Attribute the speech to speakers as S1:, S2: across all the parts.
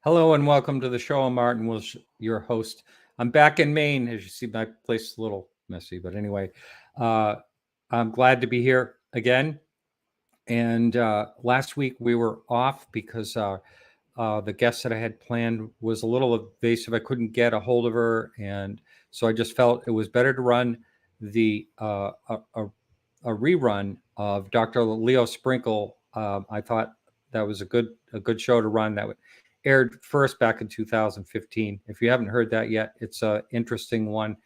S1: Hello and welcome to the show. I'm Martin Wilsh, your host. I'm back in Maine. As you see, my place is a little messy, but anyway, I'm glad to be here again. And last week we were off because the guest that I had planned was a little evasive. I couldn't get a hold of her, and so I just felt it was better to run the a rerun of Dr. Leo Sprinkle. I thought that was a good show to run. That aired first back in 2015. If you haven't heard that yet, it's an interesting one.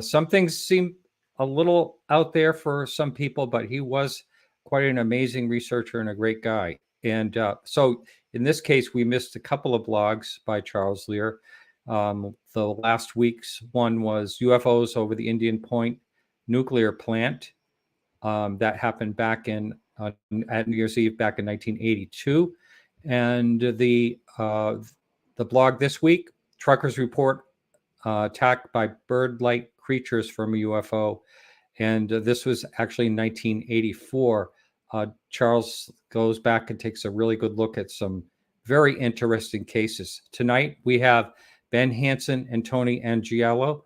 S1: Some things seem a little out there for some people, but he was quite an amazing researcher and a great guy. And so in this case, we missed a couple of blogs by Charles Lear. The last week's one was UFOs over the Indian Point nuclear plant. That happened back at New Year's Eve back in 1982. And the blog this week, truckers report attack by bird-like creatures from a UFO. And this was actually in 1984. Charles goes back and takes a really good look at some very interesting cases. Tonight, we have Ben Hansen and Tony Angiola.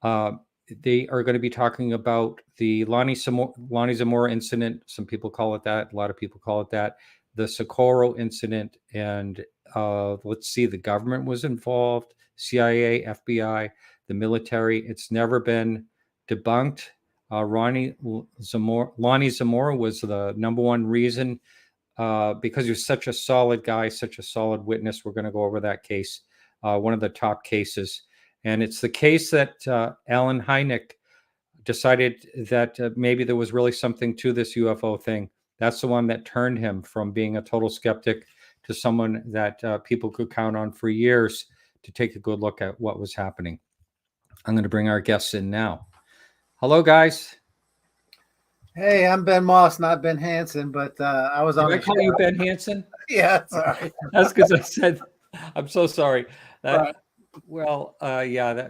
S1: They are going to be talking about the Lonnie Zamora incident. Some people call it that. A lot of people call it that. The Socorro incident. And let's see, the government was involved, CIA, FBI, the military. It's never been debunked. Lonnie Zamora was the number one reason because he was such a solid guy, such a solid witness. We're going to go over that case, one of the top cases. And it's the case that Alan Hynek decided that maybe there was really something to this UFO thing. That's the one that turned him from being a total skeptic to someone that people could count on for years to take a good look at what was happening. I'm going to bring our guests in now. Hello, guys.
S2: Hey, I'm Ben Moss, not Ben Hansen, but I was on.
S1: Did I call you Ben Hansen?
S2: Yeah, sorry.
S1: That's because I said, I'm so sorry.
S2: Right.
S1: Well, yeah,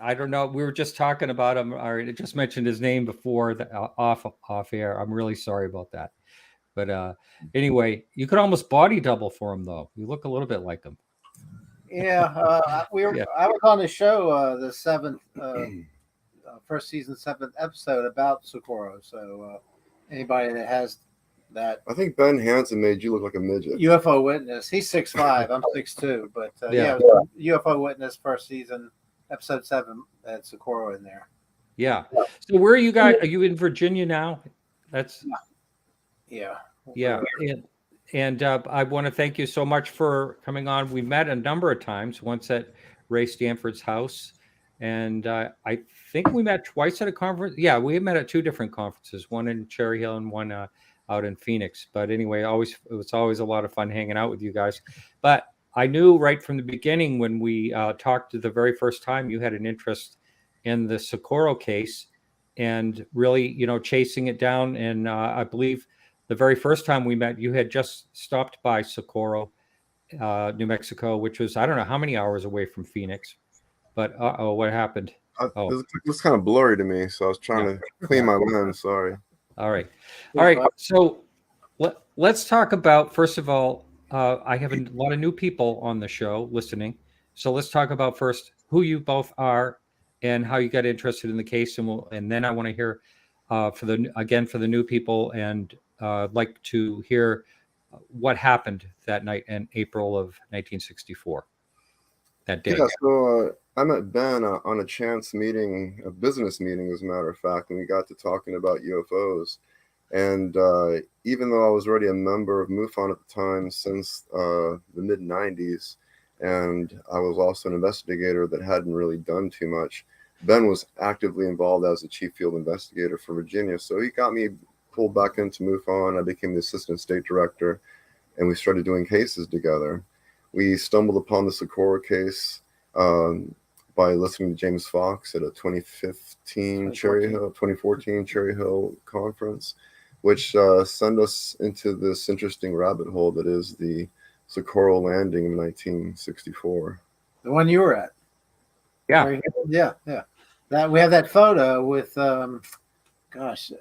S1: I don't know. We were just talking about him. I just mentioned his name before off air. I'm really sorry about that. But anyway, you could almost body double for him, though. You look a little bit like him.
S2: Yeah, I was on the show the first season 7th episode about Socorro. So anybody that has that,
S3: I think Ben Hansen made you look like a midget.
S2: UFO Witness. He's 6'5". I'm 6'2". But yeah, UFO Witness first season episode 7 at Socorro in there.
S1: Yeah. So where are you guys? Are you in Virginia now? That's
S2: yeah.
S1: And I want to thank you so much for coming on. We met a number of times, once at Ray Stanford's house. And I think we met twice at a conference. Yeah, we met at 2 different conferences, one in Cherry Hill and one out in Phoenix. But anyway, it was always a lot of fun hanging out with you guys. But I knew right from the beginning when we talked the very first time, you had an interest in the Socorro case and really, chasing it down. And I believe the very first time we met, you had just stopped by Socorro, New Mexico, which was, I don't know how many hours away from Phoenix. But what happened?
S3: It was kind of blurry to me, so I was trying to clean my lens. Sorry.
S1: All right. So let's talk about, first of all, I have a lot of new people on the show listening. So let's talk about first who you both are and how you got interested in the case, and then I want to hear for the new people, and I'd like to hear what happened that night in April of 1964. That day.
S3: Yeah, so I met Ben on a chance meeting, a business meeting, as a matter of fact, and we got to talking about UFOs. And even though I was already a member of MUFON at the time since the mid-90s, and I was also an investigator that hadn't really done too much, Ben was actively involved as a Chief Field Investigator for Virginia. So he got me pulled back into MUFON. I became the Assistant State Director, and we started doing cases together. We stumbled upon the Socorro case by listening to James Fox at a 2014 Cherry Hill conference, which sent us into this interesting rabbit hole that is the Socorro Landing in 1964.
S2: The one you were at.
S1: Yeah.
S2: Yeah. That we have that photo with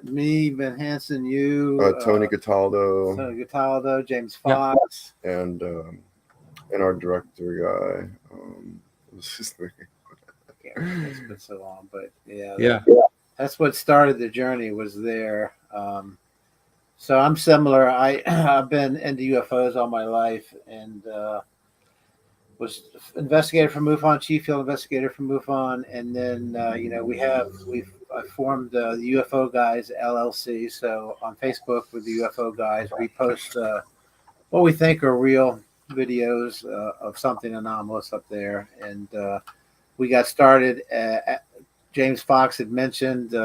S2: me, Ben Hansen, you,
S3: Tony Cataldo,
S2: James Fox,
S3: and and our director guy. What's his name?
S2: It's been so long, but
S1: Yeah.
S2: that's what started the journey. Was there. So I'm similar. I've been into UFOs all my life, and was investigator for MUFON, Chief Field Investigator for MUFON, and then I formed the UFO Guys LLC. So on Facebook with the UFO Guys, we post what we think are real videos of something anomalous up there, and we got started. James Fox had mentioned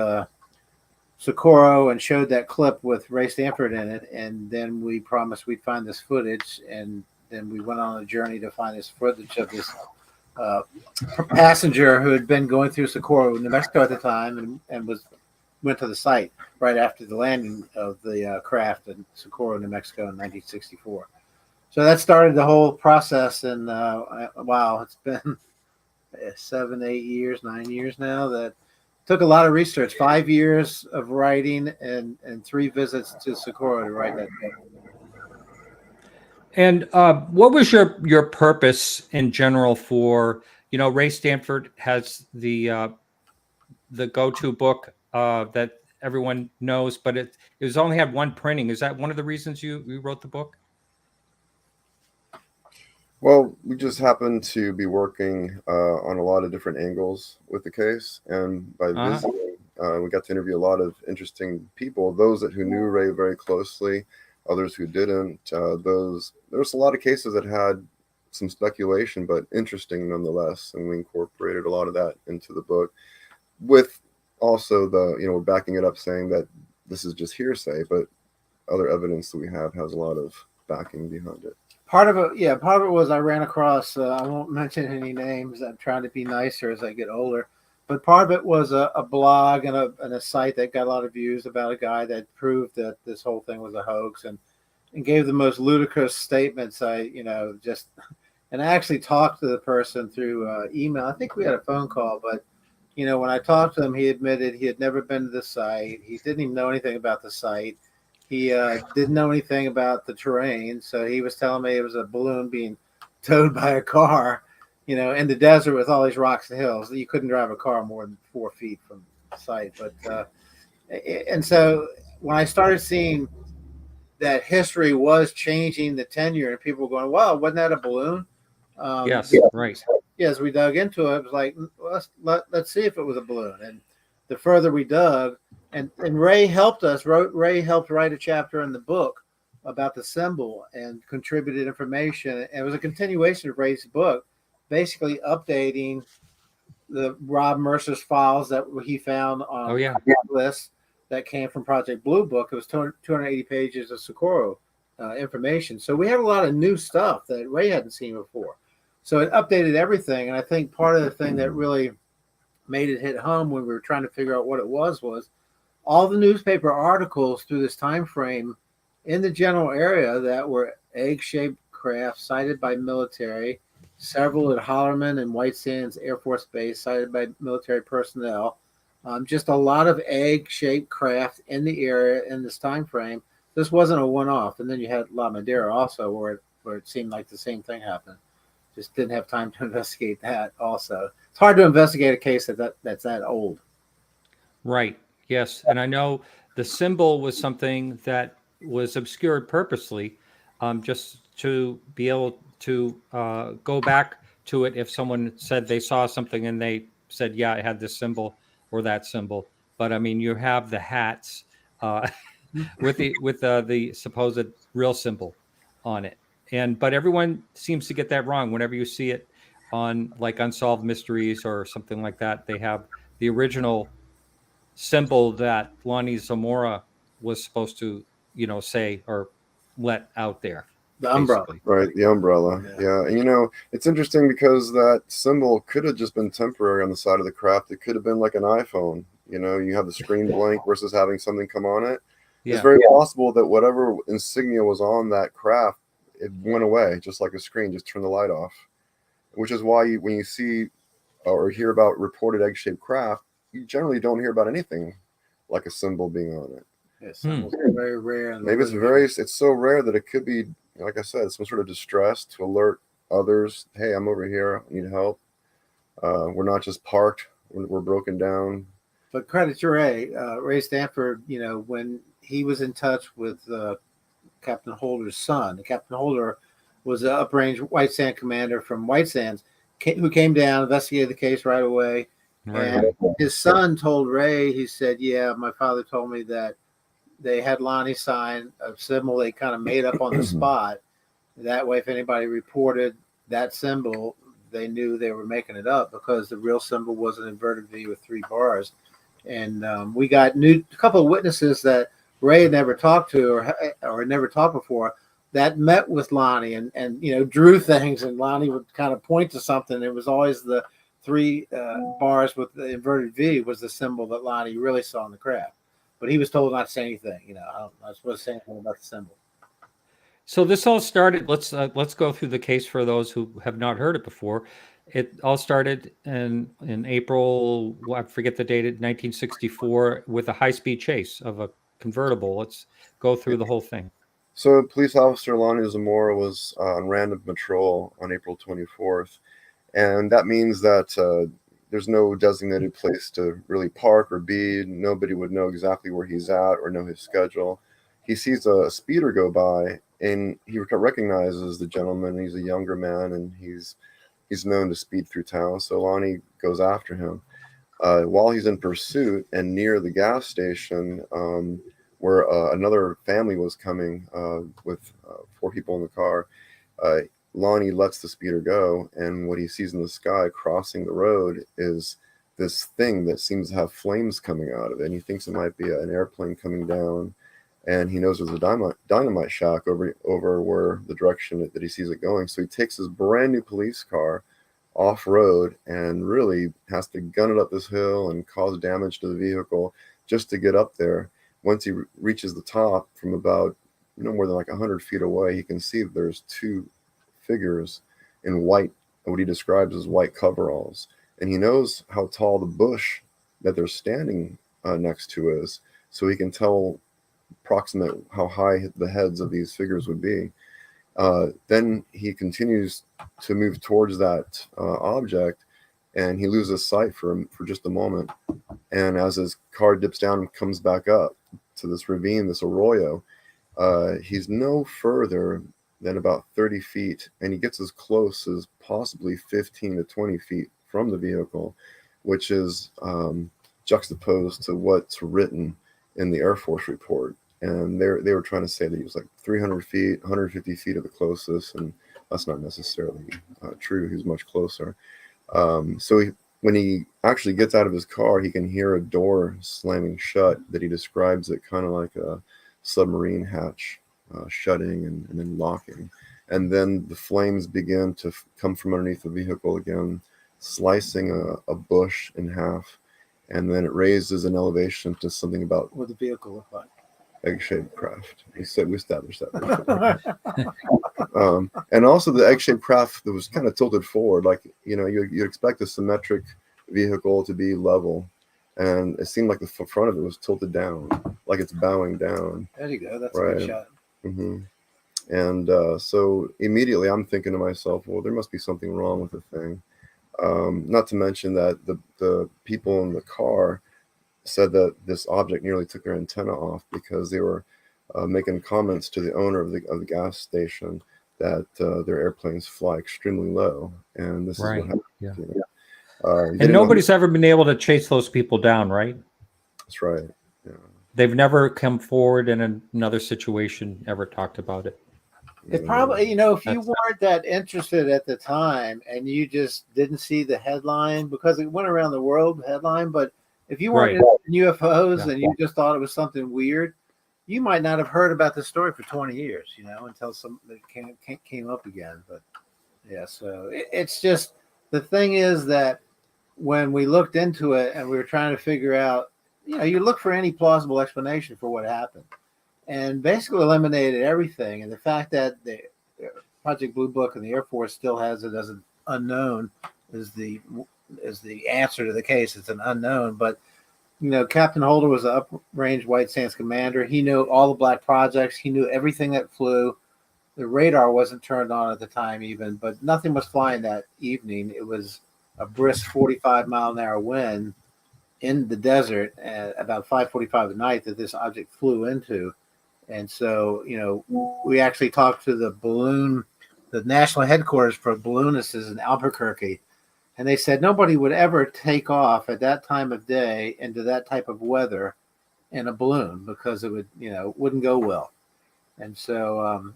S2: Socorro and showed that clip with Ray Stanford in it, and then we promised we'd find this footage, and then we went on a journey to find this footage of this passenger who had been going through Socorro, New Mexico at the time, and went to the site right after the landing of the craft in Socorro, New Mexico in 1964. So that started the whole process, and wow, it's been 7, 8 years, 9 years now. That took a lot of research, 5 years of writing, and 3 visits to Socorro to write that book.
S1: And what was your purpose in general for, Ray Stanford has the go-to book that everyone knows, but it was only had one printing. Is that one of the reasons you wrote the book?
S3: Well, we just happened to be working on a lot of different angles with the case, and by visiting, we got to interview a lot of interesting people, those who knew Ray very closely, others who didn't. There's a lot of cases that had some speculation, but interesting nonetheless, and we incorporated a lot of that into the book, with also we're backing it up, saying that this is just hearsay, but other evidence that we have has a lot of backing behind it.
S2: Part of it was I ran across, I won't mention any names, I'm trying to be nicer as I get older, but part of it was a blog and a site that got a lot of views about a guy that proved that this whole thing was a hoax, and gave the most ludicrous statements. And I actually talked to the person through email. I think we had a phone call, but when I talked to him, he admitted he had never been to the site. He didn't even know anything about the site. He didn't know anything about the terrain, so he was telling me it was a balloon being towed by a car, in the desert with all these rocks and hills. You couldn't drive a car more than 4 feet from the site. But and so when I started seeing that history was changing the tenure, and people were going, "Wow, wasn't that a balloon?"
S1: Yes, right.
S2: Yeah, as we dug into it, it was like, let's see if it was a balloon. And the further we dug, and Ray helped us. Ray helped write a chapter in the book about the symbol and contributed information. And it was a continuation of Ray's book, basically updating the Rob Mercer's files that he found on the list that came from Project Blue Book. It was 280 pages of Socorro information. So we had a lot of new stuff that Ray hadn't seen before. So it updated everything. And I think part of the thing that really made it hit home when we were trying to figure out what it was all the newspaper articles through this time frame in the general area that were egg-shaped craft sighted by military, several at Holloman and White Sands Air Force Base sighted by military personnel. Just a lot of egg-shaped craft in the area in this time frame. This wasn't a one-off. And then you had La Madera also, where it seemed like the same thing happened. Just didn't have time to investigate that also. It's hard to investigate a case that's that old.
S1: Right. Yes. And I know the symbol was something that was obscured purposely, just to be able to go back to it if someone said they saw something and they said, yeah, it had this symbol or that symbol. But I mean, you have the hats with the supposed real symbol on it. But everyone seems to get that wrong. Whenever you see it on like Unsolved Mysteries or something like that, they have the original symbol that Lonnie Zamora was supposed to, say or let out there.
S2: The umbrella.
S1: Basically.
S3: Right, the umbrella. Yeah. And it's interesting because that symbol could have just been temporary on the side of the craft. It could have been like an iPhone. You have the screen blank versus having something come on it. Yeah. It's very possible that whatever insignia was on that craft, it went away, just like a screen, just turn the light off. Which is why when you see or hear about reported egg-shaped craft, you generally don't hear about anything like a symbol being on it.
S2: Yeah, symbols are very rare.
S3: Maybe it's so rare that it could be, like I said, some sort of distress to alert others, hey, I'm over here, I need help. We're not just parked, we're broken down.
S2: But credit to Ray Stanford, when he was in touch with Captain Holder's son. Captain Holder was an uprange White Sand commander from White Sands who came down, investigated the case right away.
S1: Right.
S2: And his son told Ray, he said, yeah, my father told me that they had Lonnie sign a symbol they kind of made up on the spot. That way, if anybody reported that symbol, they knew they were making it up, because the real symbol was an inverted V with 3 bars. And we got a couple of witnesses that Ray had never talked to or never talked before that met with Lonnie and drew things, and Lonnie would kind of point to something. It was always the 3 bars with the inverted V was the symbol that Lonnie really saw in the craft. But he was told not to say anything. I'm not supposed to say anything about the symbol.
S1: So this all started. Let's go through the case for those who have not heard it before. It all started in April, I forget the date, 1964, with a high-speed chase of a convertible. Let's go through the whole thing.
S3: So police officer Lonnie Zamora was on random patrol on April 24th. And that means that there's no designated place to really park or be. Nobody would know exactly where he's at or know his schedule. He sees a speeder go by, and he recognizes the gentleman. He's a younger man, and he's known to speed through town. So Lonnie goes after him. While he's in pursuit and near the gas station, where another family was coming with 4 people in the car, Lonnie lets the speeder go, and what he sees in the sky crossing the road is this thing that seems to have flames coming out of it. And he thinks it might be an airplane coming down, and he knows there's a dynamite shack over where the direction that he sees it going. So he takes his brand new police car off road and really has to gun it up this hill and cause damage to the vehicle just to get up there. Once he reaches the top, from about no more than like 100 feet away, he can see that there's 2 figures in white, what he describes as white coveralls. And he knows how tall the bush that they're standing next to is, so he can tell approximate how high the heads of these figures would be. Then he continues to move towards that object, and he loses sight for just a moment. And as his car dips down and comes back up to this ravine, this arroyo, he's no further than about 30 feet, and he gets as close as possibly 15 to 20 feet from the vehicle, which is juxtaposed to what's written in the Air Force report. And they were trying to say that he was like 300 feet, 150 feet at the closest, and that's not necessarily true. He's much closer. When he actually gets out of his car, he can hear a door slamming shut that he describes it kind of like a submarine hatch shutting and then locking. And then the flames begin to come from underneath the vehicle again, slicing a bush in half. And then it raises an elevation to something about
S2: What the vehicle looked like.
S3: Egg-shaped craft. We established that before. And also the egg-shaped craft that was kind of tilted forward, like you'd expect a symmetric vehicle to be level, and it seemed like the front of it was tilted down, like it's bowing down.
S2: There you go. That's
S3: right.
S2: a good shot.
S3: Mm-hmm. And so immediately I'm thinking to myself, well, there must be something wrong with the thing. Not to mention that the people in the car said that this object nearly took their antenna off, because they were making comments to the owner of the gas station that their airplanes fly extremely low, and this
S1: Right.
S3: is what happened.
S1: Yeah. And nobody's ever been able to chase those people down, right?
S3: That's right. Yeah.
S1: They've never come forward in another situation, ever talked about it.
S2: It probably, if you weren't that interested at the time and you just didn't see the headline, because it went around the world, the headline, but if you weren't in UFOs and you just thought it was something weird, you might not have heard about this story for 20 years, until something came up again. But yeah, so it's just, the thing is that when we looked into it and we were trying to figure out, you look for any plausible explanation for what happened, and basically eliminated everything. And the fact that the Project Blue Book and the Air Force still has it as an unknown is the answer to the case. It's an unknown, but Captain Holder was an uprange White Sands commander. He knew all the black projects. He knew everything that flew. the radar wasn't turned on at the time even, but nothing was flying that evening. It was a brisk 45-mile-an-hour wind in the desert at about 5:45 at night that this object flew into. And so, we actually talked to the national headquarters for balloonists in Albuquerque, and they said nobody would ever take off at that time of day into that type of weather in a balloon because it would, wouldn't go well. And so,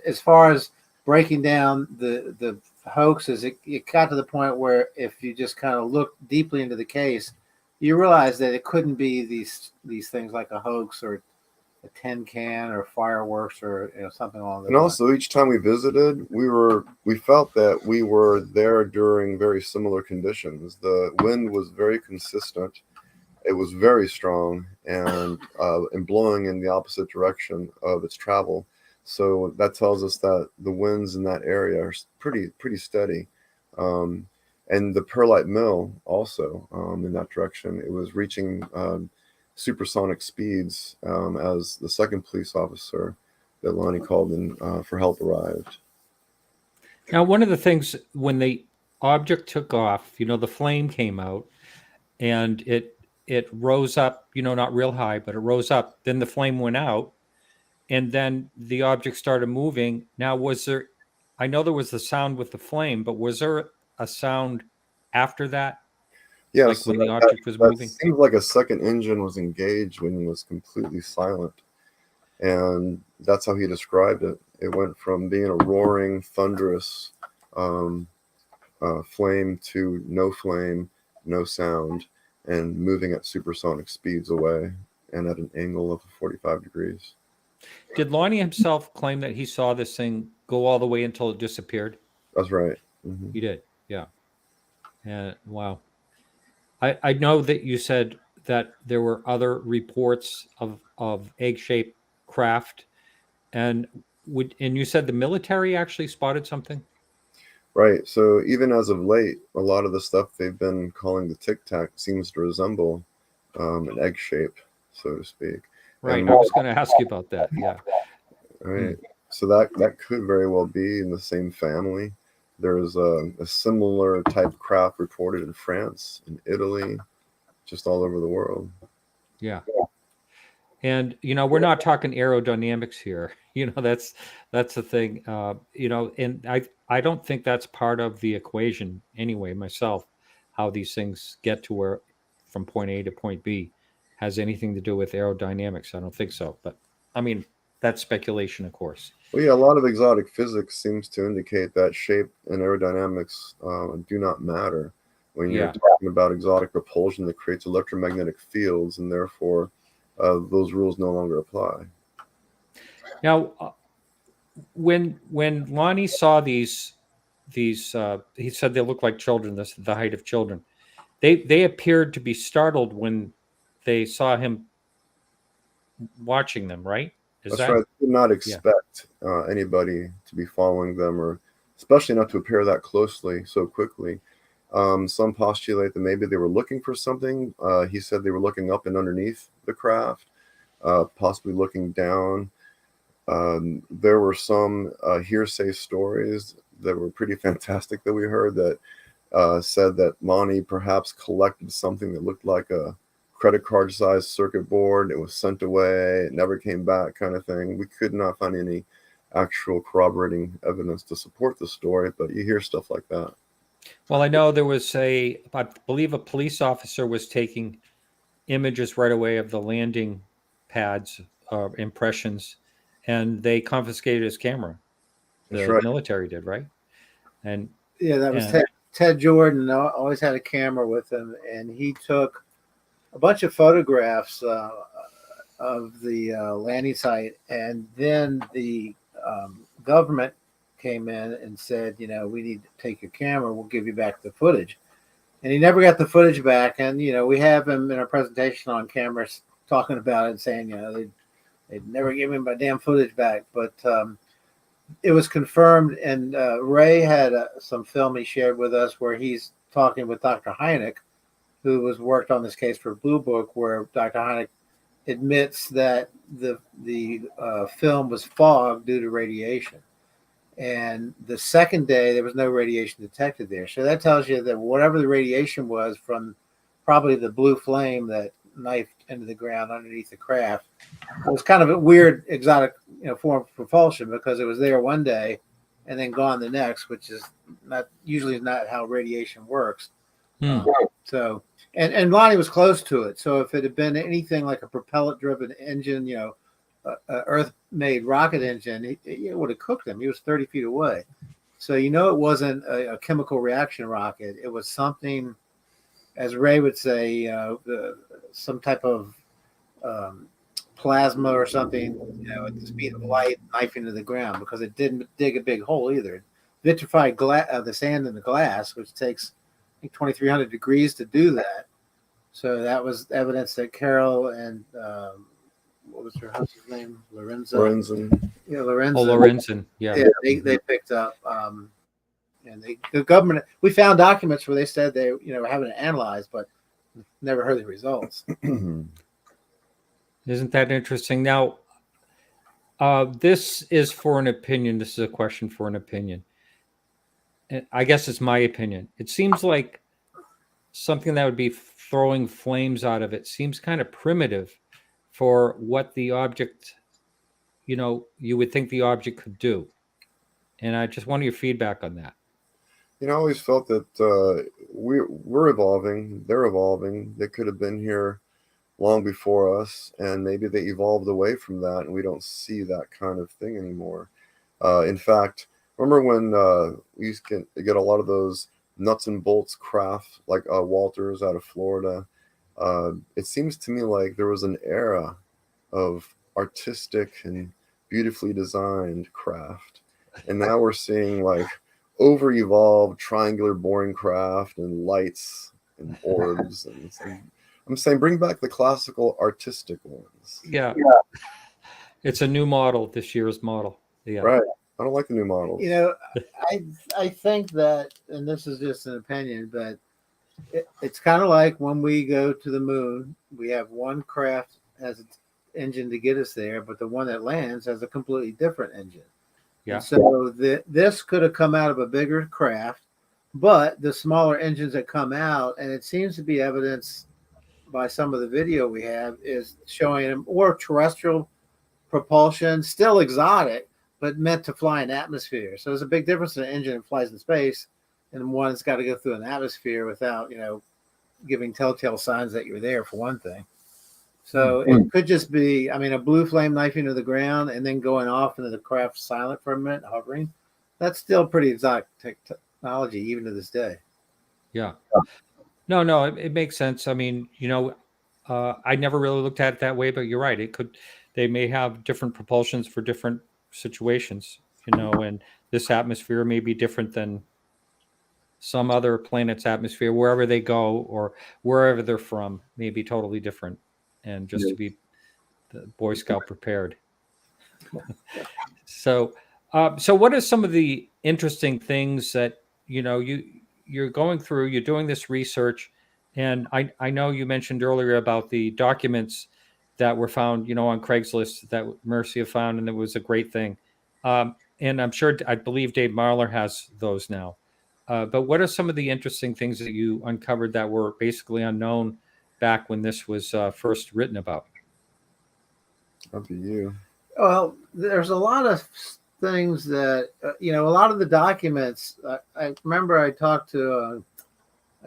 S2: as far as breaking down the hoaxes, it got to the point where if you just kind of look deeply into the case, you realize that it couldn't be these things like a hoax or a tin can or fireworks or something along those
S3: And also, each time we visited, we felt that we were there during very similar conditions. The wind was very consistent. It was very strong and blowing in the opposite direction of its travel. So that tells us that the winds in that area are pretty steady. And the perlite mill also in that direction, it was reaching supersonic speeds as the second police officer that Lonnie called in for help arrived.
S1: Now, one of the things when the object took off, the flame came out and it rose up, not real high, but it rose up. Then the flame went out and then the object started moving. Now, I know there was the sound with the flame, but was there a sound after that?
S3: Yeah,
S1: like
S3: so
S1: when the object was moving?
S3: Seems like a second engine was engaged when it was completely silent. And that's how he described it. It went from being a roaring, thunderous flame to no flame, no sound, and moving at supersonic speeds away and at an angle of 45 degrees.
S1: Did Lonnie himself claim that he saw this thing go all the way until it disappeared?
S3: That's right. Mm-hmm.
S1: He did, yeah. Wow. I know that you said that there were other reports of egg-shaped craft, and you said the military actually spotted something?
S3: Right. So even as of late, a lot of the stuff they've been calling the Tic Tac seems to resemble an egg shape, so to speak.
S1: Right.
S3: And,
S1: I was going to ask you about that. Yeah.
S3: Right. So that could very well be in the same family. There's a similar type craft reported in France, in Italy, just all over the world.
S1: Yeah. And we're not talking aerodynamics here. That's the thing. And I don't think that's part of the equation anyway. Myself, how these things get to where from point A to point B has anything to do with aerodynamics. I don't think so. But I mean, that's speculation, of course.
S3: Well, yeah, a lot of exotic physics seems to indicate that shape and aerodynamics do not matter when you're talking about exotic propulsion that creates electromagnetic fields, and therefore those rules no longer apply.
S1: Now, when Lonnie saw these, he said they look like children. This the height of children. They appeared to be startled when they saw him watching them. Right?
S3: That's right. They did not expect anybody to be following them, or especially not to appear that closely so quickly. Some postulate that maybe they were looking for something. He said they were looking up and underneath the craft, possibly looking down. There were some hearsay stories that were pretty fantastic that we heard that said that Lonnie perhaps collected something that looked like a credit card sized circuit board. It was sent away. It never came back, kind of thing. We could not find any actual corroborating evidence to support the story, but you hear stuff like that.
S1: Well, I know there was I believe a police officer was taking images right away of the landing pads, impressions, and they confiscated his camera. The military did, right? And
S2: yeah, that was Ted Jordan. Always had a camera with him, and he took a bunch of photographs of the landing site, and then the government came in and said, we need to take your camera. We'll give you back the footage. And he never got the footage back. And, we have him in our presentation on camera talking about it and saying, they'd never give him my damn footage back. But it was confirmed. And Ray had some film he shared with us where he's talking with Dr. Hynek, who was worked on this case for Blue Book, where Dr. Hynek admits that the film was fogged due to radiation. And the second day, there was no radiation detected there. So that tells you that whatever the radiation was from probably the blue flame that knifed into the ground underneath the craft, it was kind of a weird, exotic, form of propulsion, because it was there one day and then gone the next, which is usually not how radiation works. So, and Lonnie was close to it. So if it had been anything like a propellant-driven engine, a Earth-made rocket engine, it would have cooked him. He was 30 feet away. So it wasn't a chemical reaction rocket. It was something, as Ray would say, some type of plasma or something, at the speed of light, knifing into the ground, because it didn't dig a big hole either. It vitrified the sand in the glass, which takes, I think, 2,300 degrees to do that. So that was evidence that Carol and what was her husband's name? Lorenzen. Yeah, Lorenzen.
S1: Oh, Lorenzen. Yeah.
S2: They picked up. And the government, we found documents where they said they, were having it analyzed, but never heard the results.
S1: Isn't that interesting? Now, this is for an opinion. This is a question for an opinion. I guess it's my opinion. It seems like something that would be throwing flames out of it seems kind of primitive for what the object, you would think the object could do. And I just want your feedback on that.
S3: I always felt that we're evolving. They're evolving. They could have been here long before us, and maybe they evolved away from that, and we don't see that kind of thing anymore. In fact, remember when we used to get a lot of those nuts and bolts craft, like Walters out of Florida? It seems to me like there was an era of artistic and beautifully designed craft, and now we're seeing like over-evolved triangular boring craft and lights and orbs. And I'm saying bring back the classical artistic ones.
S1: Yeah. It's a new model, this year's model. Yeah.
S3: Right. I don't like the new models.
S2: I think that, and this is just an opinion, but it's kind of like when we go to the moon, we have one craft has an engine to get us there, but the one that lands has a completely different engine. Yeah. And so this could have come out of a bigger craft, but the smaller engines that come out, and it seems to be evidence by some of the video we have, is showing more terrestrial propulsion, still exotic, but meant to fly in atmosphere. So there's a big difference in an engine that flies in space and one that's got to go through an atmosphere without, giving telltale signs that you're there, for one thing. So it could just be, a blue flame knifing to the ground and then going off into the craft silent for a minute, hovering. That's still pretty exotic technology, even to this day.
S1: Yeah. No, it makes sense. I never really looked at it that way, but you're right. They may have different propulsions for different situations, and this atmosphere may be different than some other planet's atmosphere. Wherever they go or wherever they're from may be totally different. And just to be the Boy Scout prepared. So what are some of the interesting things that, you're going through, you're doing this research, and I know you mentioned earlier about the documents that were found, on Craigslist that Mercy have found, and it was a great thing. And I believe Dave Marler has those now. But what are some of the interesting things that you uncovered that were basically unknown back when this was first written about?
S3: Up to you.
S2: Well, there's a lot of things that, a lot of the documents, I remember I talked to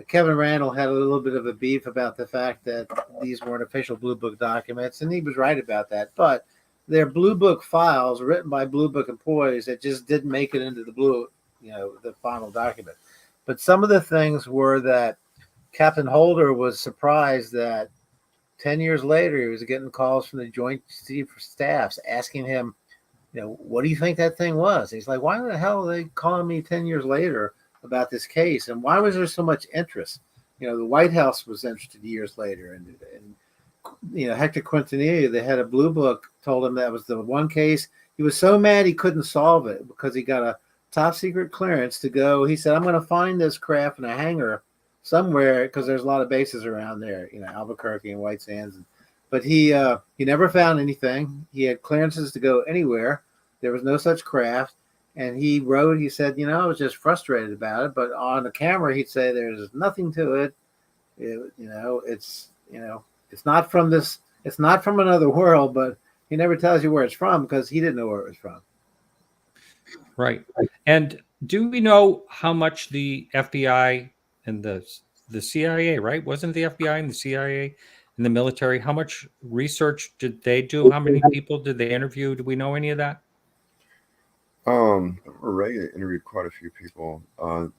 S2: Kevin Randall, had a little bit of a beef about the fact that these weren't official Blue Book documents, and he was right about that. But they're Blue Book files written by Blue Book employees that just didn't make it into the final document. But some of the things were that Captain Holder was surprised that 10 years later, he was getting calls from the Joint Chief of Staffs asking him, what do you think that thing was? He's like, why the hell are they calling me 10 years later about this case? And why was there so much interest? The White House was interested years later. And Hector Quintanilla, the head of Blue Book, told him that was the one case. He was so mad he couldn't solve it because he got a top secret clearance to go. He said, I'm going to find this craft in a hangar somewhere, because there's a lot of bases around there, Albuquerque and White Sands. But he never found anything. He had clearances to go anywhere. There was no such craft. And he wrote, he said, I was just frustrated about it, but on the camera, he'd say there's nothing to it. It's not from this, it's not from another world, but he never tells you where it's from because he didn't know where it was from.
S1: Right. And do we know how much the FBI and the CIA, right? Wasn't the FBI and the CIA and the military, how much research did they do? How many people did they interview? Do we know any of that?
S3: Ray interviewed quite a few people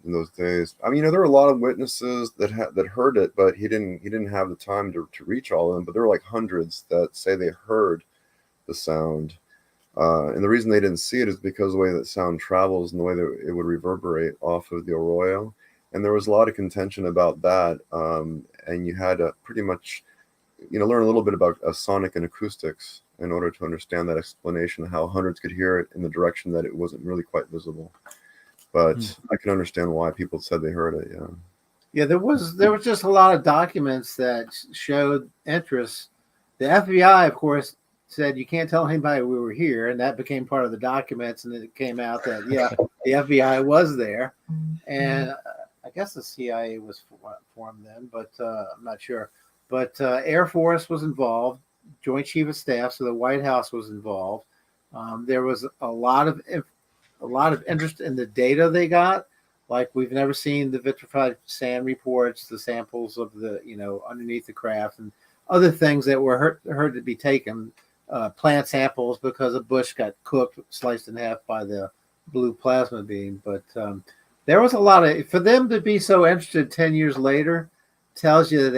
S3: in those days. I mean, there were a lot of witnesses that heard it, but he didn't have the time to reach all of them. But there were like hundreds that say they heard the sound, and the reason they didn't see it is because of the way that sound travels and the way that it would reverberate off of the arroyo. And there was a lot of contention about that, and you had to pretty much, learn a little bit about sonic and acoustics in order to understand that explanation of how hundreds could hear it in the direction that it wasn't really quite visible. But I can understand why people said they heard it.
S2: Yeah, there was just a lot of documents that showed interest. The FBI, of course, said you can't tell anybody we were here, and that became part of the documents. And it came out that the FBI was there, and I guess the CIA was formed then, but I'm not sure. But Air Force was involved. Joint Chief of Staff, so the White House was involved. There was a lot of interest in the data they got. Like we've never seen the vitrified sand reports, the samples of the underneath the craft, and other things that were heard to be taken. Plant samples because a bush got cooked, sliced in half by the blue plasma beam. But there was a lot of, for them to be so interested 10 years later, tells you that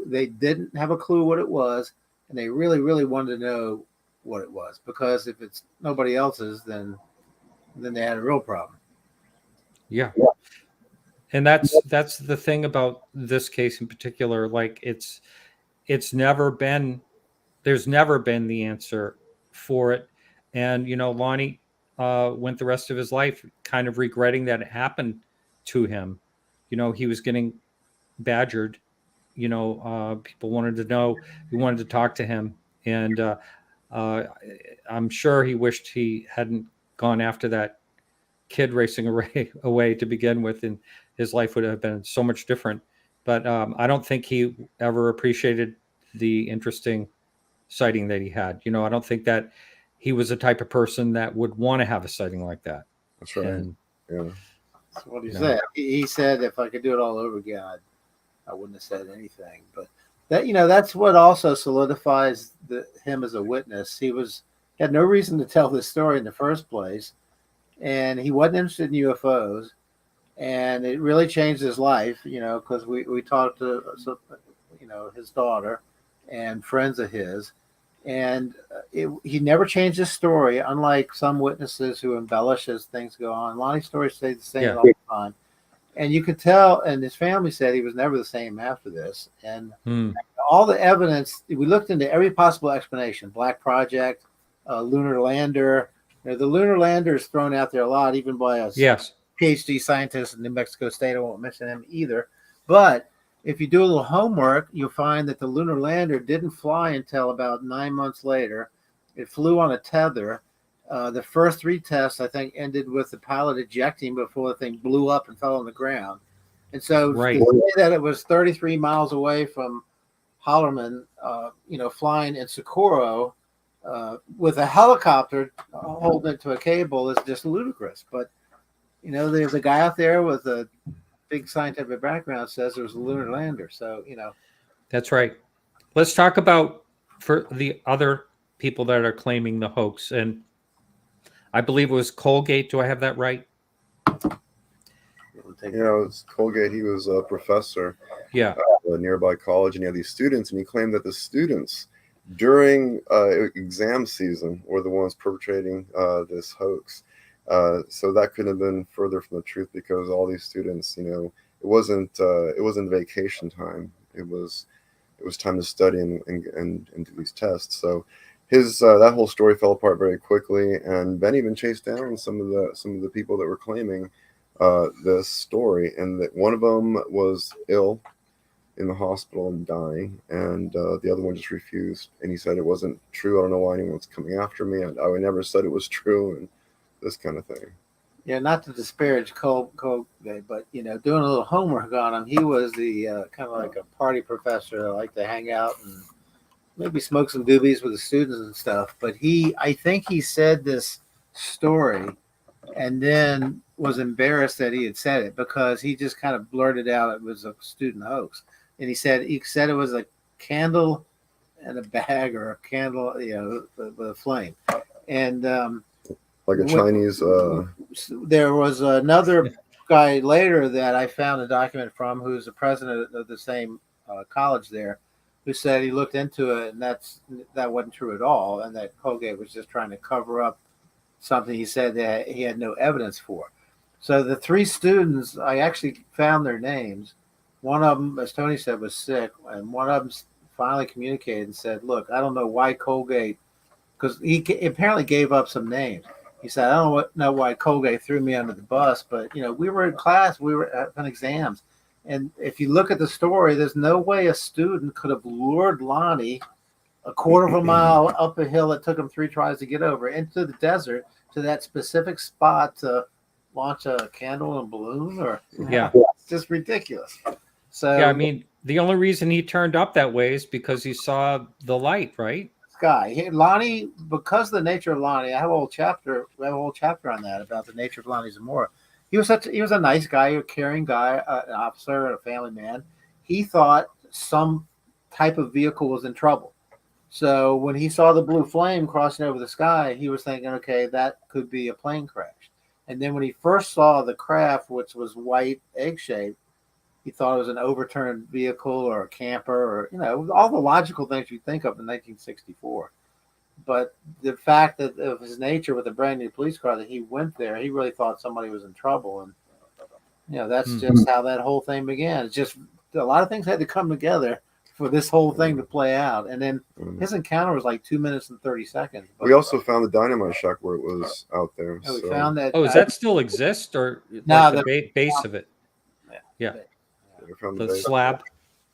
S2: they didn't have a clue what it was. And they really, really wanted to know what it was, because if it's nobody else's, then they had a real problem.
S1: Yeah. And that's the thing about this case in particular. Like there's never been the answer for it. And, Lonnie went the rest of his life kind of regretting that it happened to him. He was getting badgered. People wanted to know, he wanted to talk to him. And I'm sure he wished he hadn't gone after that kid racing away to begin with, and his life would have been so much different. But I don't think he ever appreciated the interesting sighting that he had. I don't think that he was the type of person that would want to have a sighting like that.
S3: That's right.
S1: And,
S3: yeah.
S2: That's what he said. He said, if I could do it all over again, I wouldn't have said anything. But that, that's what also solidifies him as a witness. He had no reason to tell this story in the first place, and he wasn't interested in UFOs, and it really changed his life. Because we talked to his daughter and friends of his, and he never changed his story, unlike some witnesses who embellish as things go on. Lonnie's story stayed the same all the time. And you could tell, and his family said he was never the same after this. And all the evidence, we looked into every possible explanation: Black Project, lunar lander. The lunar lander is thrown out there a lot, even by a PhD scientist in New Mexico State. I won't mention him either. But if you do a little homework, you'll find that the lunar lander didn't fly until about 9 months later. It flew on a tether. The first 3 tests, I think, ended with the pilot ejecting before the thing blew up and fell on the ground. And so to say that it was 33 miles away from Holloman, flying in Socorro with a helicopter holding it to a cable is just ludicrous. But, there's a guy out there with a big scientific background says there was a lunar lander. So,
S1: That's right. Let's talk about for the other people that are claiming the hoax. And I believe it was Colgate. Do I have that right?
S3: It was Colgate. He was a professor at a nearby college, and he had these students, and he claimed that the students during exam season were the ones perpetrating this hoax. So that couldn't have been further from the truth, because all these students, it wasn't vacation time. It was time to study and do these tests. So his that whole story fell apart very quickly, and Ben even chased down some of the people that were claiming this story, and that one of them was ill in the hospital and dying, and the other one just refused, and he said it wasn't true. I don't know why anyone was coming after me. I never said it was true, and this kind of thing.
S2: Yeah, not to disparage Colgate, but doing a little homework on him, he was the kind of like a party professor that liked to hang out and maybe smoke some doobies with the students and stuff. But I think he said this story and then was embarrassed that he had said it, because he just kind of blurted out it was a student hoax. And he said it was a candle and a bag, or a candle, with a flame. And
S3: like a Chinese.
S2: There was another guy later that I found a document from, who's the president of the same college there, who said he looked into it, and that wasn't true at all, and that Colgate was just trying to cover up something he said that he had no evidence for. So the three students, I actually found their names. One of them, as Tony said, was sick, and one of them finally communicated and said, "Look, I don't know why Colgate," because he apparently gave up some names. He said, "I don't know why Colgate threw me under the bus, but we were in class, we were having exams, and if you look at the story, there's no way a student could have lured Lonnie a quarter of a mile up a hill that took him 3 tries to get over, into the desert, to that specific spot to launch a candle and balloon, or it's just ridiculous." So
S1: yeah, I mean, the only reason he turned up that way is because he saw the light, right?
S2: Lonnie, because of the nature of Lonnie, I have a whole chapter on that, about the nature of Lonnie Zamora. He was a nice guy, a caring guy, an officer, a family man. He thought some type of vehicle was in trouble. So when he saw the blue flame crossing over the sky, he was thinking, okay, that could be a plane crash. And then when he first saw the craft, which was white, egg-shaped, he thought it was an overturned vehicle or a camper, or all the logical things you think of in 1964. But the fact that of his nature with a brand new police car, that he went there, he really thought somebody was in trouble. And that's just how that whole thing began. It's just a lot of things had to come together for this whole thing to play out. And then his encounter was like 2 minutes and 30 seconds. But
S3: we also found the dynamite shack where it was out there.
S2: we found that.
S1: Oh, does that still exist, or
S2: No,
S1: the base of it? Yeah.
S3: We found
S1: The
S3: base.
S1: slab.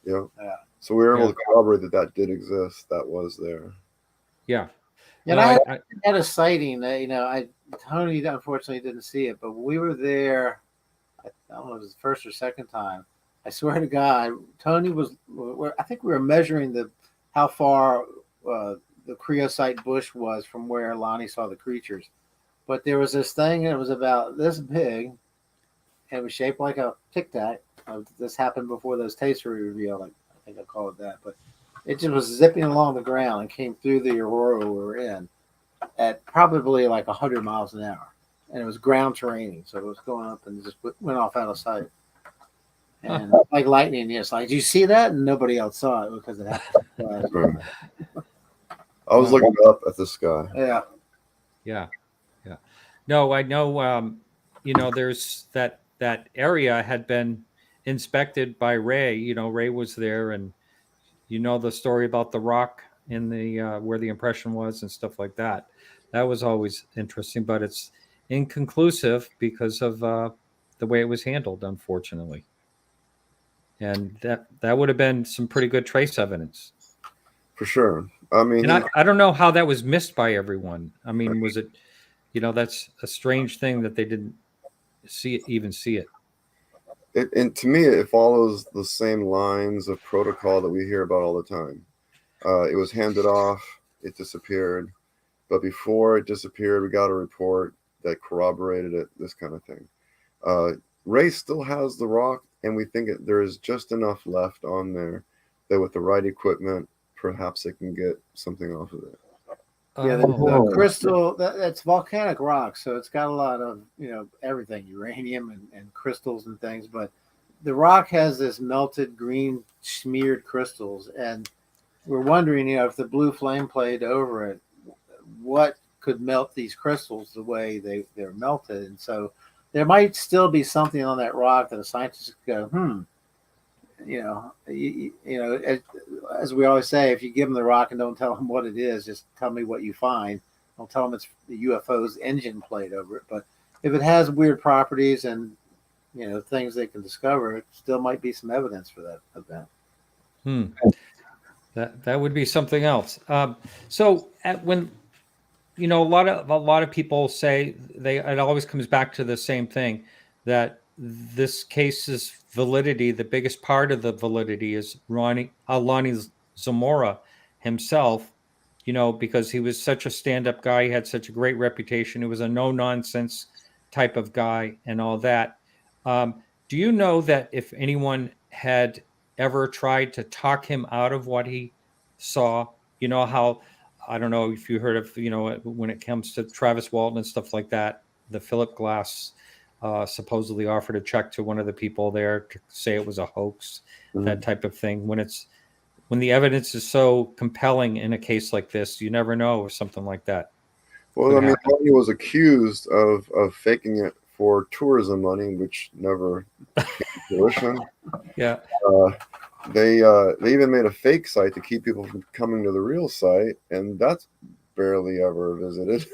S3: Yeah.
S2: Yeah.
S3: So we were able to corroborate that did exist. That was there.
S1: Yeah.
S2: Yeah,
S1: No,
S2: I had a sighting. Tony unfortunately didn't see it, but we were there. I don't know if it was the first or second time. I swear to God, Tony was. I think we were measuring how far the creosote bush was from where Lonnie saw the creatures. But there was this thing, and it was about this big, and it was shaped like a Tic Tac. This happened before those tapes were revealed. I think I call it that, but it just was zipping along the ground and came through the aurora we were in at probably like 100 miles an hour, and it was ground terrain, so it was going up and just went off out of sight. And like lightning, it's like, "Did you see that?" And nobody else saw it because it happened.
S3: Right. I was looking up at the sky.
S2: Yeah.
S1: No, I know. There's that area had been inspected by Ray. Ray was there, and the story about the rock in the where the impression was and stuff like that. That was always interesting, but it's inconclusive because of the way it was handled, unfortunately. And that would have been some pretty good trace evidence.
S3: For sure. I mean,
S1: and I don't know how that was missed by everyone. I mean, was it, that's a strange thing that they didn't see it.
S3: And to me, it follows the same lines of protocol that we hear about all the time. It was handed off, it disappeared, but before it disappeared, we got a report that corroborated it, this kind of thing. Ray still has the rock, and we think there is just enough left on there that with the right equipment, perhaps it can get something off of it.
S2: Yeah, the crystal, that's volcanic rock, so it's got a lot of, everything, uranium and crystals and things, but the rock has this melted green smeared crystals, and we're wondering, if the blue flame played over it, what could melt these crystals the way they're melted. And so there might still be something on that rock that a scientist could go, as we always say, if you give them the rock and don't tell them what it is, just tell me what you find. Don't tell them it's the UFO's engine plate over it. But if it has weird properties and things they can discover, it still might be some evidence for that event.
S1: That would be something else. So when a lot of people say it always comes back to the same thing, that this case's validity, the biggest part of the validity is Lonnie Zamora himself, because he was such a stand-up guy. He had such a great reputation. He was a no-nonsense type of guy and all that. Do you know that if anyone had ever tried to talk him out of what he saw, how, I don't know if you heard of, when it comes to Travis Walton and stuff like that, the Philip Glass supposedly offered a check to one of the people there to say it was a hoax, that type of thing. When the evidence is so compelling in a case like this, you never know if something like that.
S3: Well, I mean, he was accused of faking it for tourism money, which never came to fruition.
S1: Yeah.
S3: They even made a fake site to keep people from coming to the real site, and that's barely ever visited.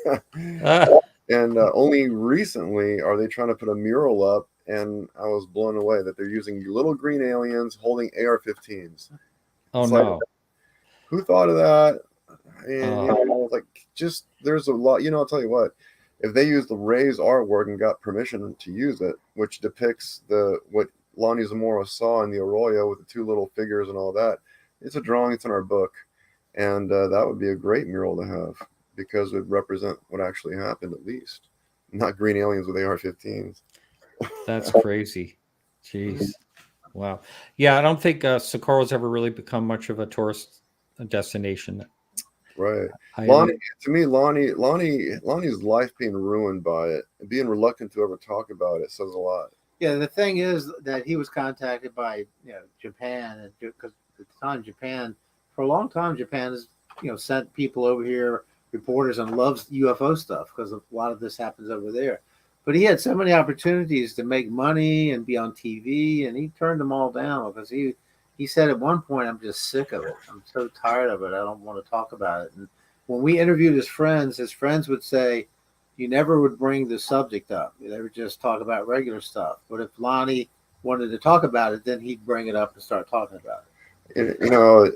S3: And only recently are they trying to put a mural up, and I was blown away that they're using little green aliens holding AR-15s.
S1: Oh,
S3: it's
S1: no.
S3: Like, who thought of that? And like, just there's a lot. I'll tell you what. If they used the Ray's artwork and got permission to use it, which depicts what Lonnie Zamora saw in the Arroyo with the two little figures and all that, it's a drawing. It's in our book, and that would be a great mural to have, because it would represent what actually happened, at least, not green aliens with AR-15s.
S1: That's crazy. Jeez. Wow. Yeah, I don't think Socorro's ever really become much of a tourist destination.
S3: Right. Lonnie's life being ruined by it, and being reluctant to ever talk about it, says a lot.
S2: Yeah, the thing is that he was contacted by Japan, and because at the time Japan, for a long time, Japan has sent people over here, reporters, and loves UFO stuff, because a lot of this happens over there. But he had so many opportunities to make money and be on TV, and he turned them all down because he said at one point, "I'm just sick of it. I'm so tired of it. I don't want to talk about it." And when we interviewed his friends would say, "You never would bring the subject up. They would just talk about regular stuff. But if Lonnie wanted to talk about it, then he'd bring it up and start talking about it."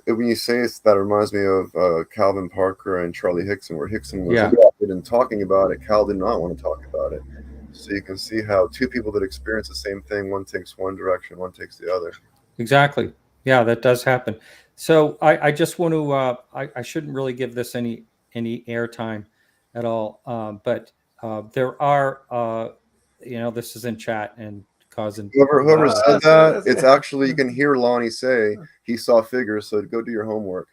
S3: When you say it, that reminds me of Calvin Parker and Charlie Hickson, where Hickson was interested in talking about it. Cal did not want to talk about it. So you can see how two people that experience the same thing, one takes one direction, one takes the other.
S1: Exactly. Yeah, that does happen. So I just want to, I shouldn't really give this any airtime at all. But there are, this is in chat and causing.
S3: Whoever said that, it's actually, you can hear Lonnie say he saw figures. So go do your homework.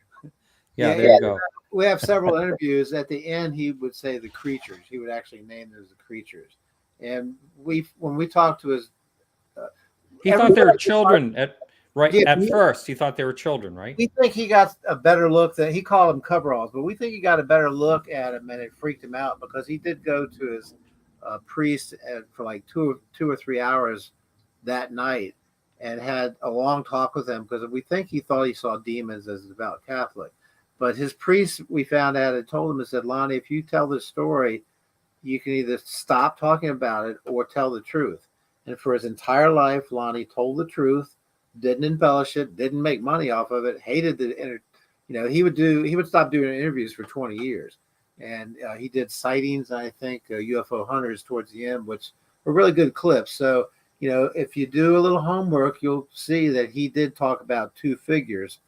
S1: Yeah, there you go.
S2: We have several interviews. At the end, he would say the creatures. He would actually name those the creatures. And when we talked to his,
S1: he thought they were children at first. He thought they were children, right?
S2: We think he got a better look he called them coveralls, but we think he got a better look at him, and it freaked him out because he did go to his priest for like 2 or 3 hours that night and had a long talk with him, because we think he thought he saw demons as a devout Catholic. But his priest, we found out, had told him and said, "Lonnie, if you tell this story, you can either stop talking about it or tell the truth." And for his entire life, Lonnie told the truth, didn't embellish it, didn't make money off of it, hated he would stop doing interviews for 20 years. And he did sightings, I think, UFO hunters towards the end, which were really good clips. So, if you do a little homework, you'll see that he did talk about two figures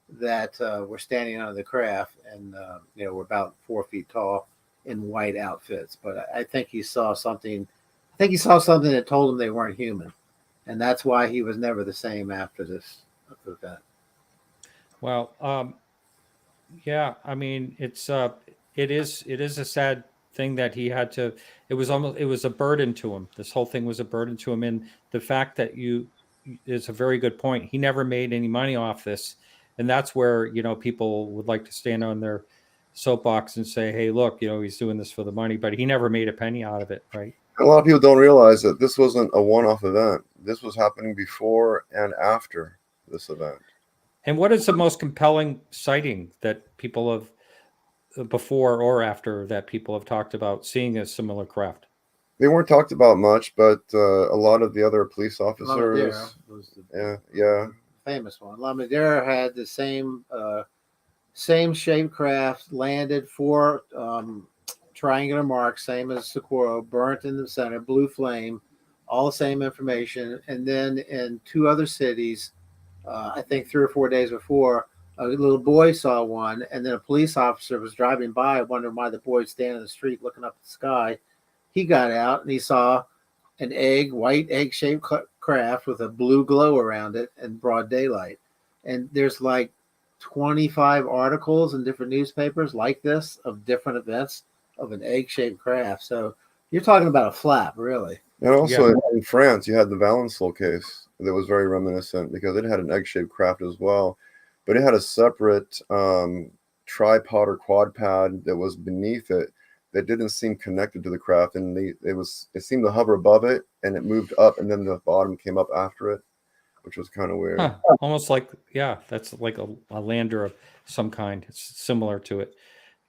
S2: that were standing under the craft and, were about 4 feet tall in white outfits. But I think he saw something. I think he saw something that told him they weren't human, and that's why he was never the same after this event.
S1: Well, yeah, I mean, it is a sad thing that he had to. It was a burden to him. This whole thing was a burden to him, and the fact that is a very good point. He never made any money off this, and that's where people would like to stand on their soapbox and say, "Hey, look, he's doing this for the money," but he never made a penny out of it, right?
S3: A lot of people don't realize that this wasn't a one-off event. This was happening before and after this event.
S1: And what is the most compelling sighting that people have, before or after, that people have talked about seeing a similar craft?
S3: They weren't talked about much, but a lot of the other police officers,
S2: was
S3: the
S2: famous one. La Madera had the same shape craft, landed 4 triangular mark, same as Socorro, burnt in the center, blue flame, all the same information. And then in 2 other cities, I think 3 or 4 days before, a little boy saw one, and then a police officer was driving by, wondering why the boy's standing in the street looking up at the sky. He got out and he saw an white egg-shaped craft with a blue glow around it in broad daylight. And there's like 25 articles in different newspapers like this of different events of an egg-shaped craft. So you're talking about a flap, really.
S3: And also in France, you had the Valençol case that was very reminiscent because it had an egg-shaped craft as well, but it had a separate tripod or quad pad that was beneath it that didn't seem connected to the craft, and it seemed to hover above it, and it moved up, and then the bottom came up after it, which was kind of weird.
S1: Huh. Almost like, that's like a lander of some kind. It's similar to it.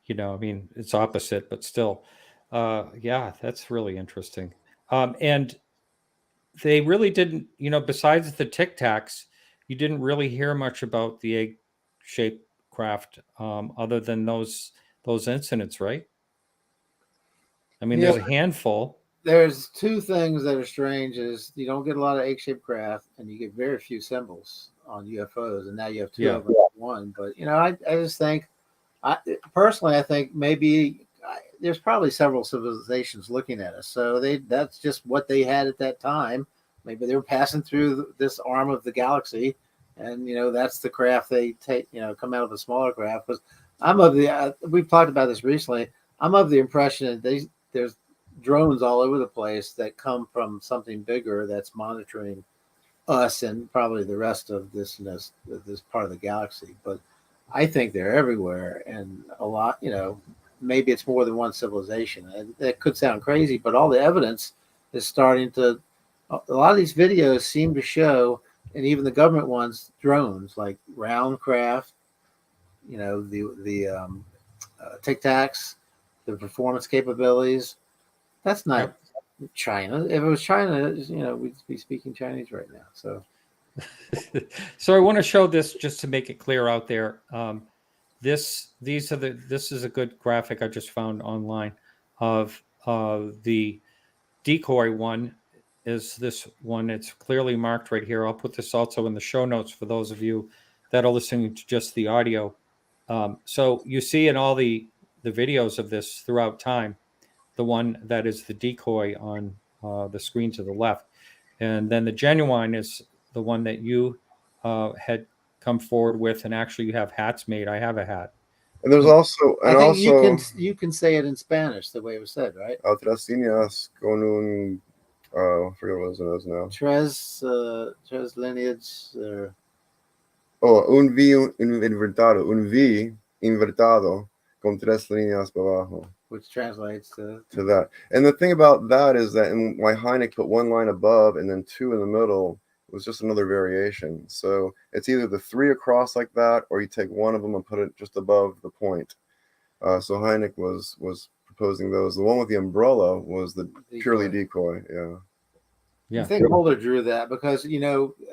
S1: I mean, it's opposite, but still. That's really interesting. And they really didn't, besides the Tic Tacs, you didn't really hear much about the egg-shaped craft other than those incidents, right? I mean, there's a handful.
S2: There's 2 things that are strange: is you don't get a lot of egg-shaped craft, and you get very few symbols on UFOs. And now you have 2 of them, 1. But I just think, personally, I think maybe there's probably several civilizations looking at us. So that's just what they had at that time. Maybe they were passing through this arm of the galaxy, and that's the craft they take. Come out of a smaller craft. Because I'm of the we've talked about this recently. I'm of the impression that there's drones all over the place that come from something bigger that's monitoring us and probably the rest of this part of the galaxy. But I think they're everywhere, and a lot. Maybe it's more than one civilization. And that could sound crazy, but all the evidence is starting to. A lot of these videos seem to show, and even the government ones, drones like round craft. The Tic Tacs, the performance capabilities. That's not China. If it was China, we'd be speaking Chinese right now. So,
S1: so I want to show this just to make it clear out there. This is a good graphic I just found online of the decoy one. Is this one? It's clearly marked right here. I'll put this also in the show notes for those of you that are listening to just the audio. So you see in all the videos of this throughout time, the one that is the decoy on the screen to the left. And then the genuine is the one that you had come forward with, and actually you have hats made. I have a hat.
S3: And there's also,
S2: you can say it in Spanish the way it was said, right?
S3: Otras líneas con un, I forget what it is now.
S2: Tres líneas.
S3: Un V invertado con 3 líneas abajo.
S2: Which translates to
S3: that. And the thing about that is that why Hynek put 1 line above and then 2 in the middle was just another variation. So it's either the 3 across like that, or you take one of them and put it just above the point. So Hynek was proposing those. The one with the umbrella was the purely decoy.
S2: I think Holder drew that because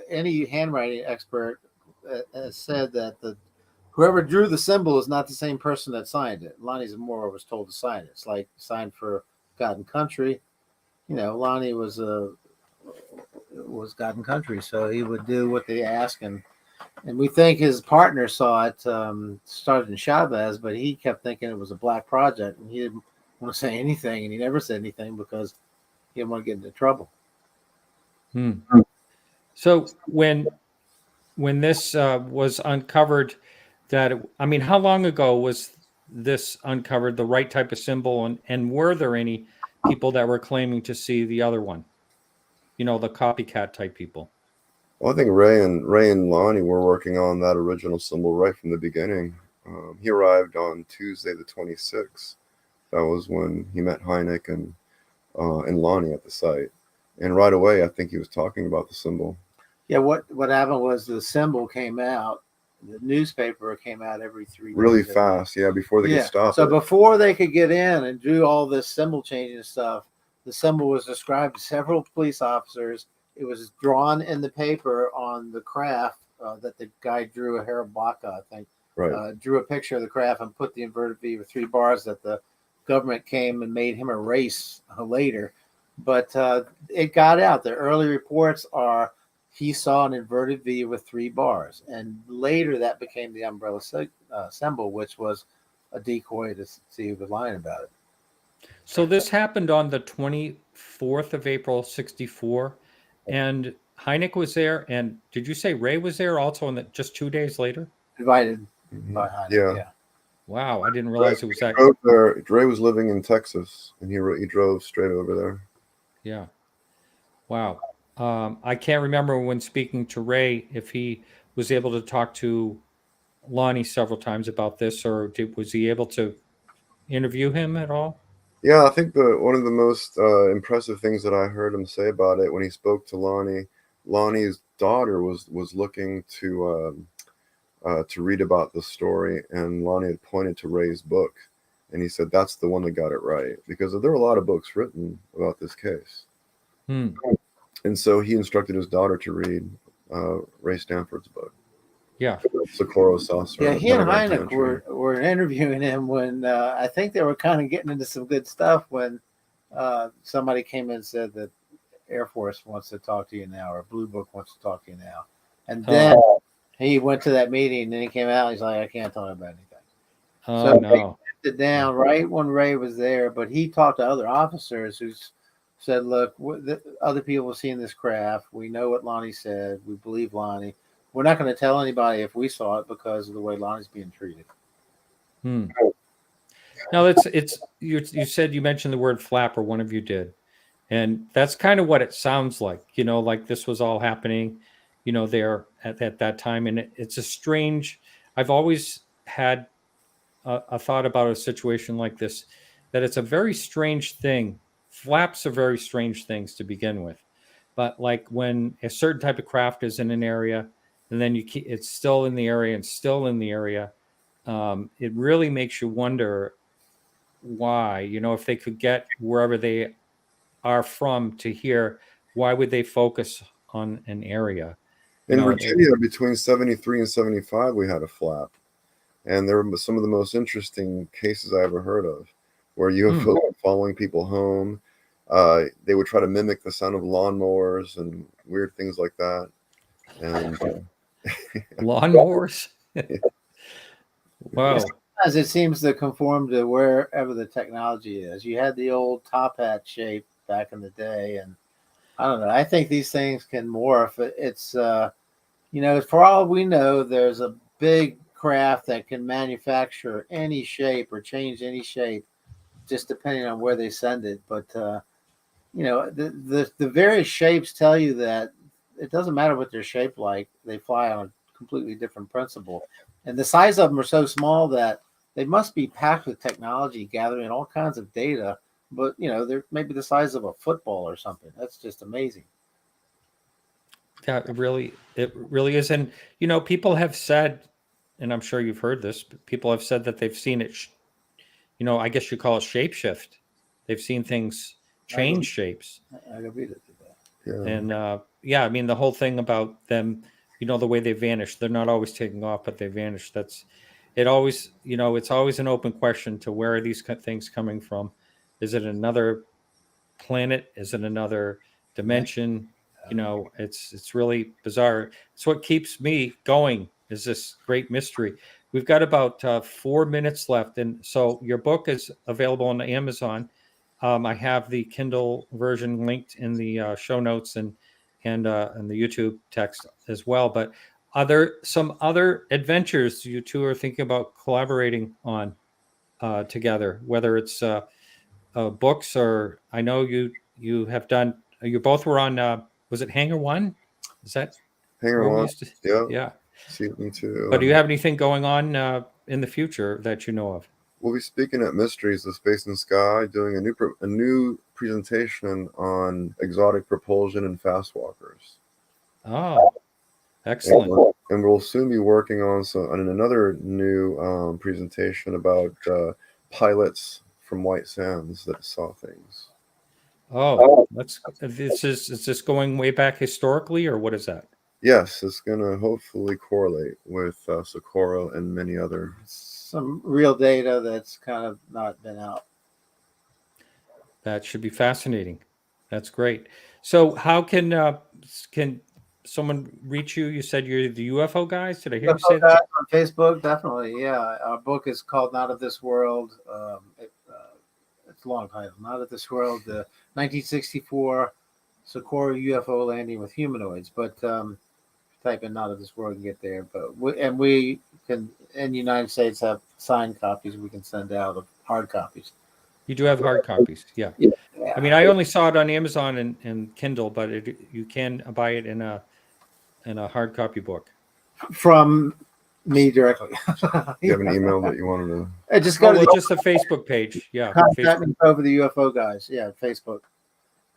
S2: any handwriting expert has said that whoever drew the symbol is not the same person that signed it. Lonnie Zamora was told to sign it. It's like signed for God and Country. Lonnie was God and Country, so he would do what they ask, and we think his partner saw it, Sergeant Chavez, but he kept thinking it was a black project, and he didn't want to say anything, and he never said anything because he didn't want to get into trouble.
S1: So when this was uncovered, how long ago was this uncovered, the right type of symbol, and were there any people that were claiming to see the other one? The copycat type people.
S3: Well, I think Ray and Lonnie were working on that original symbol right from the beginning. He arrived on Tuesday the 26th. That was when he met Hynek and Lonnie at the site. And right away, I think he was talking about the symbol.
S2: Yeah, what happened was the symbol came out. The newspaper came out every 3 days.
S3: Really fast, before they could stop it.
S2: So before they could get in and do all this symbol changing stuff, the symbol was described to several police officers. It was drawn in the paper on the craft that the guy drew, a Harabaca, I think.
S3: Right.
S2: Drew a picture of the craft and put the inverted V with 3 bars that the government came and made him a race later. But it got out. The early reports are he saw an inverted V with 3 bars. And later that became the umbrella symbol, which was a decoy to see who was lying about it.
S1: So this happened on the 24th of April, 64. And Hynek was there. And did you say Ray was there also on just 2 days later?
S2: Invited
S3: Mhm.
S2: by Hynek, yeah.
S1: Wow, I didn't realize it was that.
S3: Ray was living in Texas, and he drove straight over there.
S1: Yeah. Wow. I can't remember when speaking to Ray if he was able to talk to Lonnie several times about this, or was he able to interview him at all?
S3: Yeah, I think one of the most impressive things that I heard him say about it when he spoke to Lonnie, Lonnie's daughter was looking to read about the story, and Lonnie had pointed to Ray's book, and he said that's the one that got it right, because there were a lot of books written about this case. And so he instructed his daughter to read Ray Stanford's book.
S1: Yeah.
S3: Socorro Saucer.
S2: Yeah, he and Hynek were interviewing him when I think they were kind of getting into some good stuff when somebody came in and said that Air Force wants to talk to you now, or Blue Book wants to talk to you now. And then he went to that meeting, and then he came out, and he's like, I can't talk about anything.
S1: Oh, no.
S2: They kept it down right when Ray was there, but he talked to other officers who said, look, other people have seen this craft. We know what Lonnie said. We believe Lonnie. We're not going to tell anybody if we saw it because of the way Lonnie's being treated.
S1: Now, you said you mentioned the word flap, or one of you did. And that's kind of what it sounds like, like this was all happening, there at that time. And it's a strange, I've always had a thought about a situation like this, that it's a very strange thing. Flaps are very strange things to begin with. But like when a certain type of craft is in an area, and then it's still in the area and still in the area, it really makes you wonder why, if they could get wherever they are from to here, why would they focus on an area?
S3: In Virginia, between 73 and 75, we had a flap. And there were some of the most interesting cases I ever heard of, where UFO were following people home. They would try to mimic the sound of lawnmowers and weird things like that. And
S1: lawnmowers? Wow.
S2: As it seems to conform to wherever the technology is. You had the old top hat shape back in the day, and I don't know. I think these things can morph. It's for all we know, there's a big craft that can manufacture any shape or change any shape, just depending on where they send it. But the various shapes tell you that it doesn't matter what they're shaped like; they fly on a completely different principle. And the size of them are so small that they must be packed with technology, gathering all kinds of data. But they're maybe the size of a football or something. That's just amazing.
S1: Yeah, it really is. And people have said, and I'm sure you've heard this, but people have said that they've seen it. I guess you call it shapeshift. They've seen things change shapes.
S2: I can read it to that.
S3: Yeah.
S1: And I mean the whole thing about them, the way they vanish. They're not always taking off, but they vanish. It always, it's always an open question to where are these things coming from? Is it another planet? Is it another dimension? It's really bizarre. It's what keeps me going, is this great mystery. We've got about 4 minutes left. And so your book is available on Amazon. I have the Kindle version linked in the show notes and the YouTube text as well. But are there some other adventures you two are thinking about collaborating on together, whether it's books, or I know you have done, you both were on, was it Hangar One? Is that
S3: Hangar One?
S1: Yeah.
S3: Season 2.
S1: But do you have anything going on in the future that you know of?
S3: We'll be speaking at Mysteries of Space and Sky, doing a new presentation on exotic propulsion and fast walkers.
S1: Oh, excellent.
S3: And we'll soon be working on another new presentation about pilots from White Sands that saw things.
S1: Oh, is this going way back historically, or what is that?
S3: Yes, it's going to hopefully correlate with Socorro and many other.
S2: Some real data that's kind of not been out
S1: That should be fascinating. That's great. So how can someone reach you? You said you're the UFO guys. Did I hear you say that?
S2: On Facebook, definitely. Yeah, our book is called "Not of This World." It's a long title. "Not of This World," the 1964 Socorro UFO Landing with Humanoids. But type in "Not of This World" and get there. But we can in the United States have signed copies we can send out of hard copies.
S1: You do have hard copies, yeah.
S2: Yeah.
S1: I mean, I only saw it on Amazon and Kindle, but you can buy it in a hard copy book.
S2: From me directly.
S3: You have an email that you wanted to?
S2: Just go to
S1: just a Facebook page. Yeah.
S2: contact me over the UFO guys. Yeah, Facebook.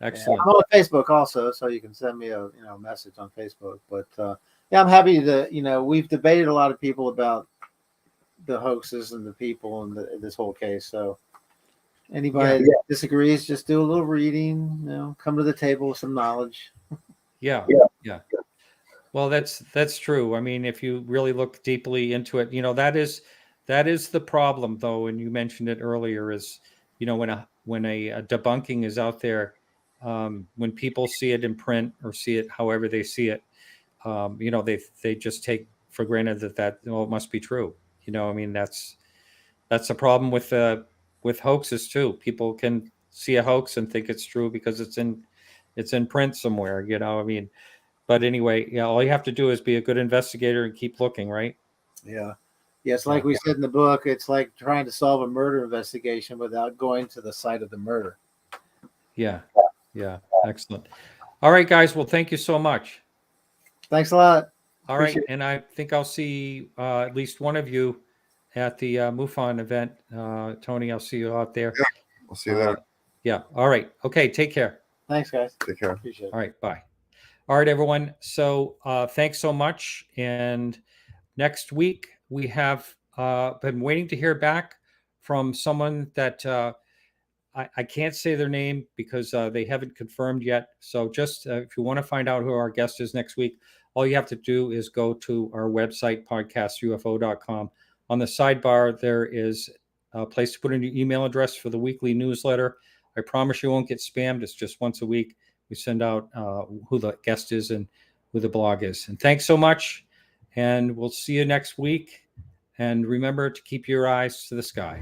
S1: Excellent.
S2: Yeah, I'm on Facebook also, so you can send me a message on Facebook. But yeah, I'm happy to we've debated a lot of people about the hoaxes and the people and this whole case. So anybody that disagrees, just do a little reading. Come to the table with some knowledge.
S1: Yeah. Well, that's true. I mean, if you really look deeply into it, that is the problem, though. And you mentioned it earlier, is when a debunking is out there, when people see it in print or see it however they see it, they just take for granted that it must be true. I mean, that's the problem with hoaxes too. People can see a hoax and think it's true because it's in print somewhere. I mean, but anyway, all you have to do is be a good investigator and keep looking, right?
S2: Yeah. Yes, like we said in the book, it's like trying to solve a murder investigation without going to the site of the murder.
S1: Yeah. Excellent. All right, guys. Well, thank you so much.
S2: Thanks a lot.
S1: All right, and I think I'll see at least one of you at the MUFON event. Tony, I'll see you out there.
S3: Yeah, we'll see you there.
S1: Yeah. All right. Okay. Take care.
S2: Thanks, guys.
S3: Take care.
S2: Appreciate it.
S1: All right. Bye. All right, everyone. So thanks so much. And next week, we have been waiting to hear back from someone that I can't say their name because they haven't confirmed yet. So just if you want to find out who our guest is next week, all you have to do is go to our website, podcastufo.com. On the sidebar, there is a place to put in your email address for the weekly newsletter. I promise you won't get spammed. It's just once a week. We send out who the guest is and who the blog is. And thanks so much. And we'll see you next week. And remember to keep your eyes to the sky.